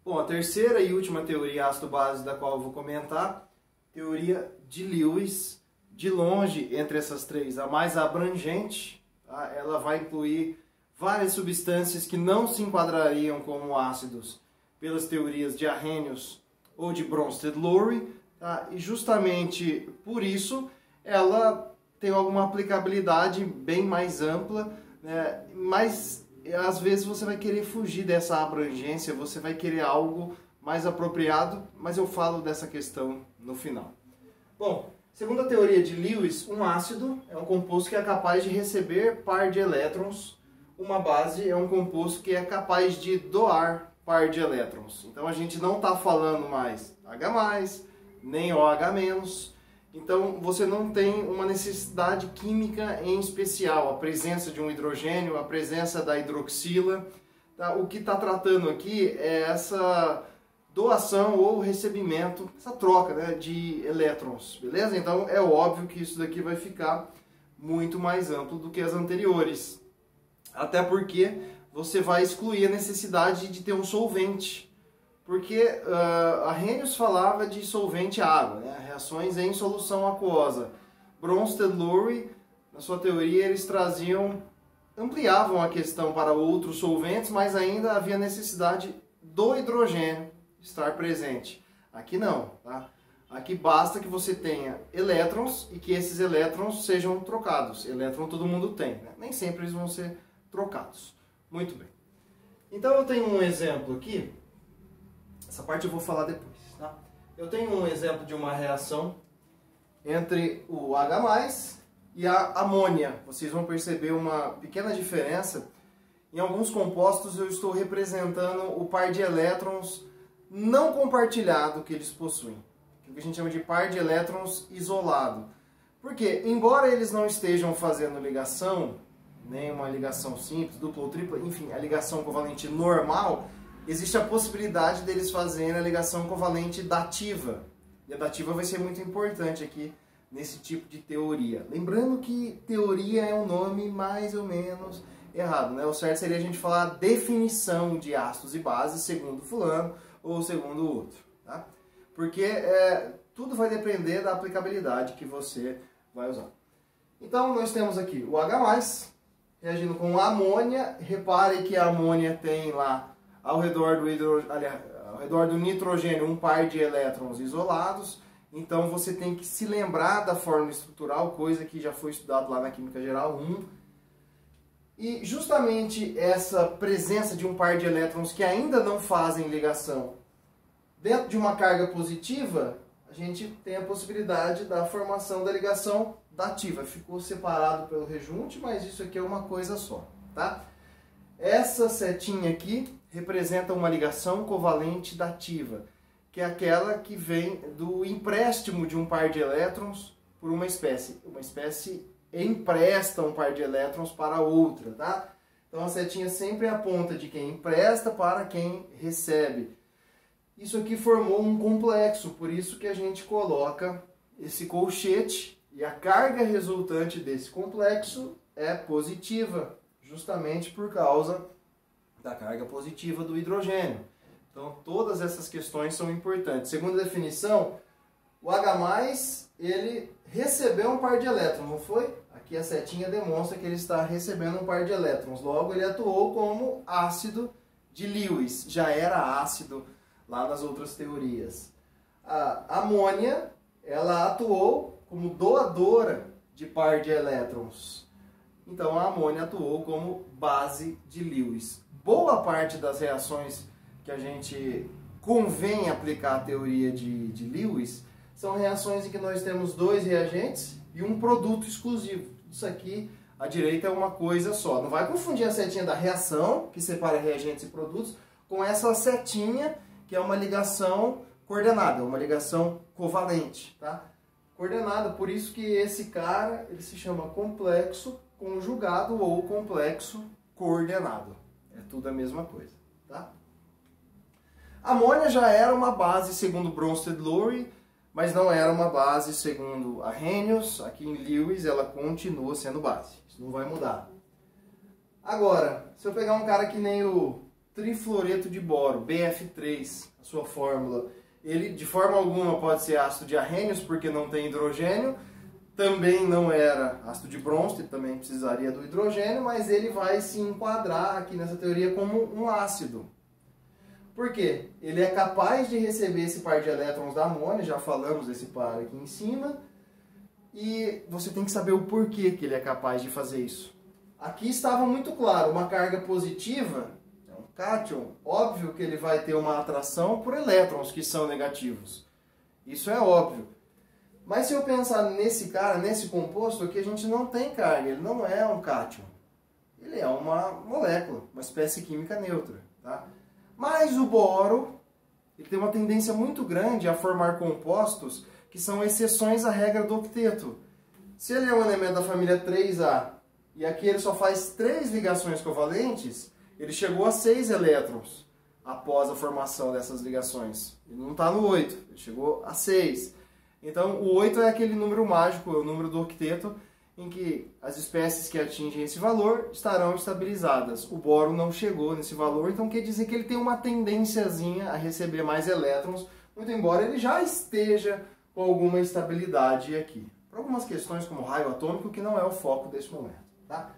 Bom, a terceira e última teoria ácido-base da qual eu vou comentar, teoria de Lewis. De longe, entre essas três, a mais abrangente, tá? Ela vai incluir várias substâncias que não se enquadrariam como ácidos pelas teorias de Arrhenius ou de Bronsted-Lowry, tá? E justamente por isso ela tem alguma aplicabilidade bem mais ampla, né? Mas às vezes você vai querer fugir dessa abrangência, você vai querer algo mais apropriado, mas eu falo dessa questão no final. Bom, segundo a teoria de Lewis, um ácido é um composto que é capaz de receber par de elétrons, uma base é um composto que é capaz de doar par de elétrons. Então a gente não está falando mais H+, nem OH-. Então você não tem uma necessidade química em especial, a presença de um hidrogênio, a presença da hidroxila. Tá? O que está tratando aqui é essa doação ou recebimento, essa troca, né, de elétrons, beleza? Então é óbvio que isso daqui vai ficar muito mais amplo do que as anteriores. Até porque você vai excluir a necessidade de ter um solvente. Porque Arrhenius falava de solvente água, né? Reações em solução aquosa. Bronsted-Lowry, na sua teoria, eles ampliavam a questão para outros solventes, mas ainda havia necessidade do hidrogênio estar presente. Aqui não, tá? Aqui basta que você tenha elétrons e que esses elétrons sejam trocados. Elétron todo mundo tem, né? Nem sempre eles vão ser trocados. Muito bem. Então eu tenho um exemplo aqui. Essa parte eu vou falar depois, tá? Eu tenho um exemplo de uma reação entre o H+ e a amônia. Vocês vão perceber uma pequena diferença. Em alguns compostos eu estou representando o par de elétrons não compartilhado que eles possuem. O que a gente chama de par de elétrons isolado. Porque, embora eles não estejam fazendo ligação, nem uma ligação simples, dupla ou tripla, enfim, a ligação covalente normal, existe a possibilidade deles fazerem a ligação covalente dativa. E a dativa vai ser muito importante aqui nesse tipo de teoria. Lembrando que teoria é um nome mais ou menos errado, né? O certo seria a gente falar definição de ácidos e bases segundo fulano ou segundo o outro, tá? Porque tudo vai depender da aplicabilidade que você vai usar. Então nós temos aqui o H+, reagindo com a amônia. Repare que a amônia tem lá ao redor do nitrogênio um par de elétrons isolados. Então você tem que se lembrar da fórmula estrutural, coisa que já foi estudado lá na Química Geral 1. E justamente essa presença de um par de elétrons que ainda não fazem ligação dentro de uma carga positiva, a gente tem a possibilidade da formação da ligação dativa. Ficou separado pelo rejunte, mas isso aqui é uma coisa só, tá? Essa setinha aqui representa uma ligação covalente dativa, que é aquela que vem do empréstimo de um par de elétrons por uma espécie. Uma espécie empresta um par de elétrons para outra, tá? Então a setinha sempre aponta de quem empresta para quem recebe. Isso aqui formou um complexo, por isso que a gente coloca esse colchete e a carga resultante desse complexo é positiva, justamente por causa da carga positiva do hidrogênio. Então todas essas questões são importantes. Segundo a definição, o H+, ele recebeu um par de elétrons, não foi? Aqui a setinha demonstra que ele está recebendo um par de elétrons. Logo, ele atuou como ácido de Lewis. Já era ácido lá nas outras teorias. A amônia, ela atuou como doadora de par de elétrons. Então a amônia atuou como base de Lewis. Boa parte das reações que a gente convém aplicar a teoria de Lewis são reações em que nós temos dois reagentes e um produto exclusivo. Isso aqui, à direita, é uma coisa só. Não vai confundir a setinha da reação, que separa reagentes e produtos, com essa setinha, que é uma ligação coordenada, uma ligação covalente, tá? Coordenada, por isso que esse cara, ele se chama complexo conjugado ou complexo coordenado. É tudo a mesma coisa, tá? A amônia já era uma base segundo Bronsted-Lowry, mas não era uma base segundo Arrhenius. Aqui em Lewis ela continua sendo base. Isso não vai mudar. Agora, se eu pegar um cara que nem o trifluoreto de boro, BF3, a sua fórmula. Ele de forma alguma pode ser ácido de arrênios, porque não tem hidrogênio. Também não era ácido de Bronsted, também precisaria do hidrogênio, mas ele vai se enquadrar aqui nessa teoria como um ácido. Por quê? Ele é capaz de receber esse par de elétrons da amônia, já falamos desse par aqui em cima, e você tem que saber o porquê que ele é capaz de fazer isso. Aqui estava muito claro, uma carga positiva, é um cátion, óbvio que ele vai ter uma atração por elétrons que são negativos. Isso é óbvio. Mas se eu pensar nesse cara, nesse composto aqui, a gente não tem carga, ele não é um cátion. Ele é uma molécula, uma espécie química neutra. Tá? Mas o boro, ele tem uma tendência muito grande a formar compostos que são exceções à regra do octeto. Se ele é um elemento da família 3A e aqui ele só faz 3 ligações covalentes, ele chegou a 6 elétrons após a formação dessas ligações. Ele não está no 8, ele chegou a 6. Então, o 8 é aquele número mágico, é o número do octeto, em que as espécies que atingem esse valor estarão estabilizadas. O boro não chegou nesse valor, então quer dizer que ele tem uma tendênciazinha a receber mais elétrons, muito embora ele já esteja com alguma estabilidade aqui. Por algumas questões como raio atômico, que não é o foco desse momento. Tá?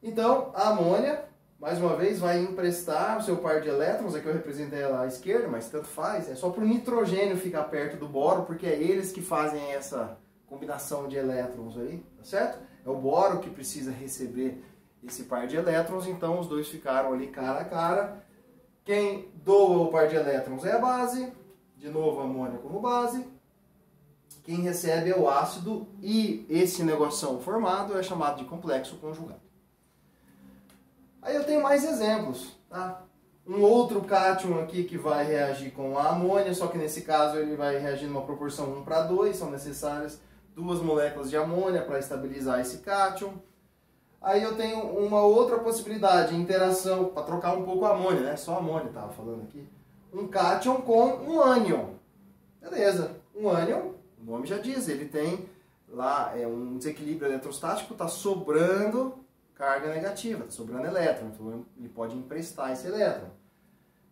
Então, a amônia, mais uma vez, vai emprestar o seu par de elétrons, aqui eu representei ela à esquerda, mas tanto faz, é só para o nitrogênio ficar perto do boro, porque é eles que fazem essa combinação de elétrons aí, tá certo? É o boro que precisa receber esse par de elétrons, então os dois ficaram ali cara a cara. Quem doa o par de elétrons é a base, de novo a amônia como base. Quem recebe é o ácido e esse negoção formado é chamado de complexo conjugado. Aí eu tenho mais exemplos, tá? Um outro cátion aqui que vai reagir com a amônia, só que nesse caso ele vai reagir numa proporção 1:2, são necessárias 2 moléculas de amônia para estabilizar esse cátion. Aí eu tenho uma outra possibilidade, interação, para trocar um pouco a amônia, né? Só a amônia estava falando aqui. Um cátion com um ânion. Beleza, um ânion, o nome já diz, ele tem lá um desequilíbrio eletrostático, está sobrando carga negativa, está sobrando elétron, então ele pode emprestar esse elétron.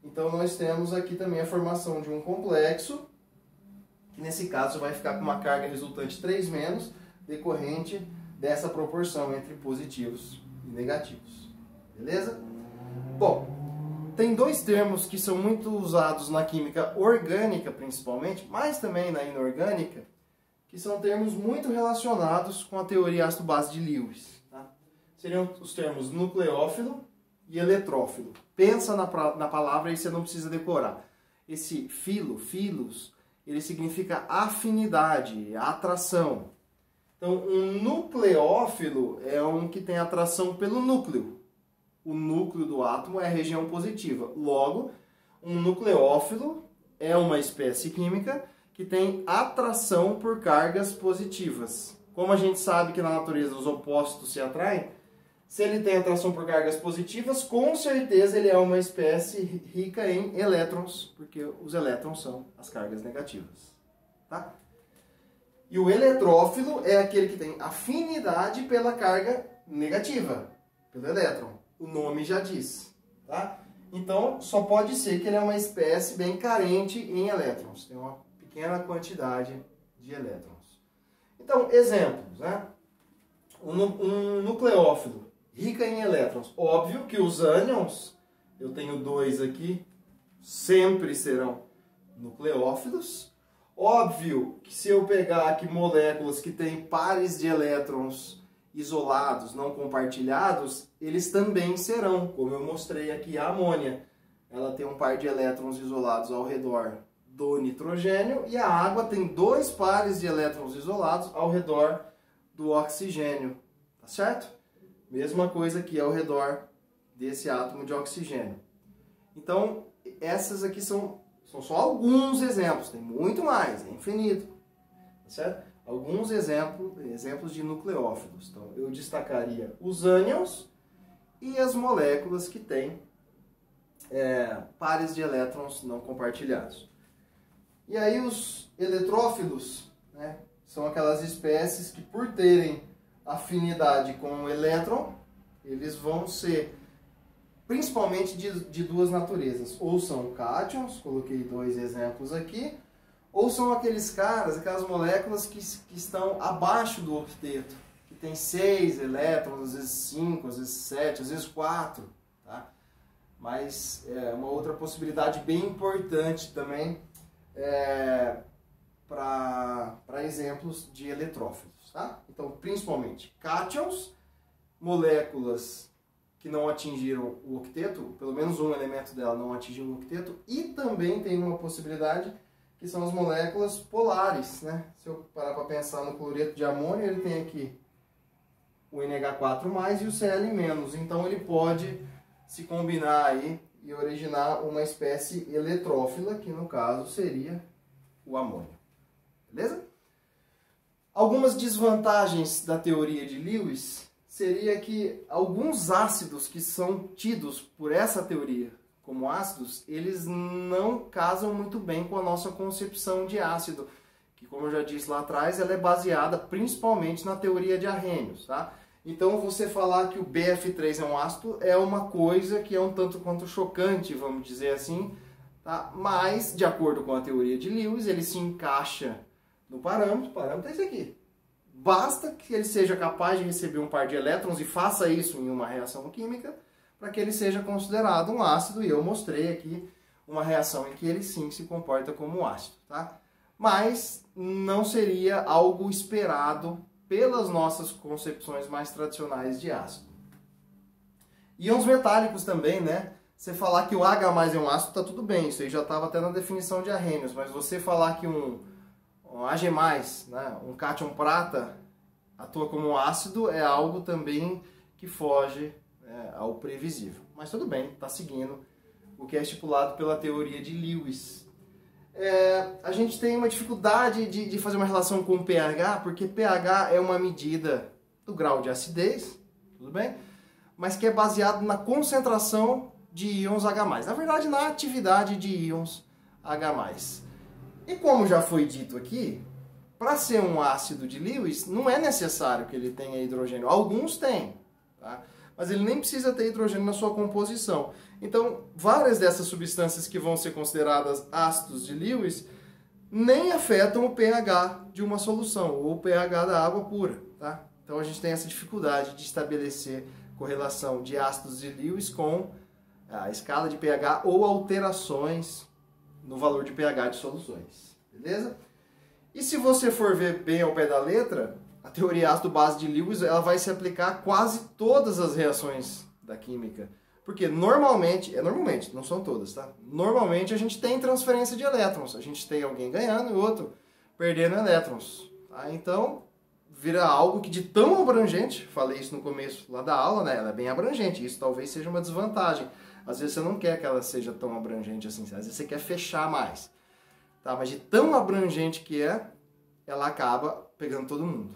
Então nós temos aqui também a formação de um complexo, que nesse caso vai ficar com uma carga resultante 3-, decorrente dessa proporção entre positivos e negativos. Beleza? Bom, tem 2 termos que são muito usados na química orgânica principalmente, mas também na inorgânica, que são termos muito relacionados com a teoria ácido-base de Lewis. Seriam os termos nucleófilo e eletrófilo. Pensa na palavra e você não precisa decorar. Esse filos, ele significa afinidade, atração. Então, um nucleófilo é um que tem atração pelo núcleo. O núcleo do átomo é a região positiva. Logo, um nucleófilo é uma espécie química que tem atração por cargas positivas. Como a gente sabe que na natureza os opostos se atraem, se ele tem atração por cargas positivas, com certeza ele é uma espécie rica em elétrons, porque os elétrons são as cargas negativas. Tá? E o eletrófilo é aquele que tem afinidade pela carga negativa, pelo elétron. O nome já diz. Tá? Então, só pode ser que ele é uma espécie bem carente em elétrons. Tem uma pequena quantidade de elétrons. Então, exemplos. Né? Um nucleófilo rica em elétrons. Óbvio que os ânions, eu tenho 2 aqui, sempre serão nucleófilos. Óbvio que se eu pegar aqui moléculas que têm pares de elétrons isolados, não compartilhados, eles também serão, como eu mostrei aqui a amônia. Ela tem um par de elétrons isolados ao redor do nitrogênio e a água tem 2 pares de elétrons isolados ao redor do oxigênio. Tá certo? Mesma coisa aqui ao redor desse átomo de oxigênio. Então, essas aqui são só alguns exemplos, tem muito mais, é infinito. Tá certo? Alguns exemplos de nucleófilos. Então, eu destacaria os ânions e as moléculas que têm pares de elétrons não compartilhados. E aí os eletrófilos, né, são aquelas espécies que, por terem afinidade com o elétron, eles vão ser principalmente de duas naturezas. Ou são cátions, coloquei dois exemplos aqui, ou são aqueles caras, aquelas moléculas que estão abaixo do octeto, que tem 6 elétrons, às vezes 5, às vezes 7, às vezes 4. Tá? Mas é uma outra possibilidade bem importante também para exemplos de eletrófilos. Tá? Então, principalmente cátions, moléculas que não atingiram o octeto, pelo menos um elemento dela não atingiu o octeto, e também tem uma possibilidade que são as moléculas polares, né? Se eu parar para pensar no cloreto de amônio, ele tem aqui o NH4+, e o Cl-, então ele pode se combinar aí e originar uma espécie eletrófila, que no caso seria o amônio. Beleza? Algumas desvantagens da teoria de Lewis seria que alguns ácidos que são tidos por essa teoria como ácidos, eles não casam muito bem com a nossa concepção de ácido, que, como eu já disse lá atrás, ela é baseada principalmente na teoria de arrênios, tá? Então, você falar que o BF3 é um ácido é uma coisa que é um tanto quanto chocante, vamos dizer assim, tá? Mas, de acordo com a teoria de Lewis, ele se encaixa no parâmetro. O parâmetro é esse aqui. Basta que ele seja capaz de receber um par de elétrons e faça isso em uma reação química para que ele seja considerado um ácido, e eu mostrei aqui uma reação em que ele sim se comporta como um ácido. Tá? Mas não seria algo esperado pelas nossas concepções mais tradicionais de ácido. Íons metálicos também, né? Você falar que o H+ é um ácido, tá tudo bem, isso aí já estava até na definição de arrênios, mas você falar que um Ag+, né, um cátion prata, atua como um ácido, é algo também que foge ao previsível. Mas tudo bem, está seguindo o que é estipulado pela teoria de Lewis. A gente tem uma dificuldade de fazer uma relação com o pH, porque pH é uma medida do grau de acidez, tudo bem? Mas que é baseado na concentração de íons H+. Na verdade, na atividade de íons H+. E como já foi dito aqui, para ser um ácido de Lewis, não é necessário que ele tenha hidrogênio. Alguns têm, tá? Mas ele nem precisa ter hidrogênio na sua composição. Então, várias dessas substâncias que vão ser consideradas ácidos de Lewis nem afetam o pH de uma solução, ou o pH da água pura. Tá? Então, a gente tem essa dificuldade de estabelecer correlação de ácidos de Lewis com a escala de pH ou alterações no valor de pH de soluções. Beleza? E se você for ver bem ao pé da letra, a teoria ácido-base de Lewis ela vai se aplicar a quase todas as reações da química. Porque normalmente, não são todas, tá? Normalmente a gente tem transferência de elétrons. A gente tem alguém ganhando e outro perdendo elétrons. Tá? Então, vira algo que de tão abrangente, falei isso no começo lá da aula, né? Ela é bem abrangente. Isso talvez seja uma desvantagem. Às vezes você não quer que ela seja tão abrangente assim. Às vezes você quer fechar mais. Tá? Mas de tão abrangente que é, ela acaba pegando todo mundo.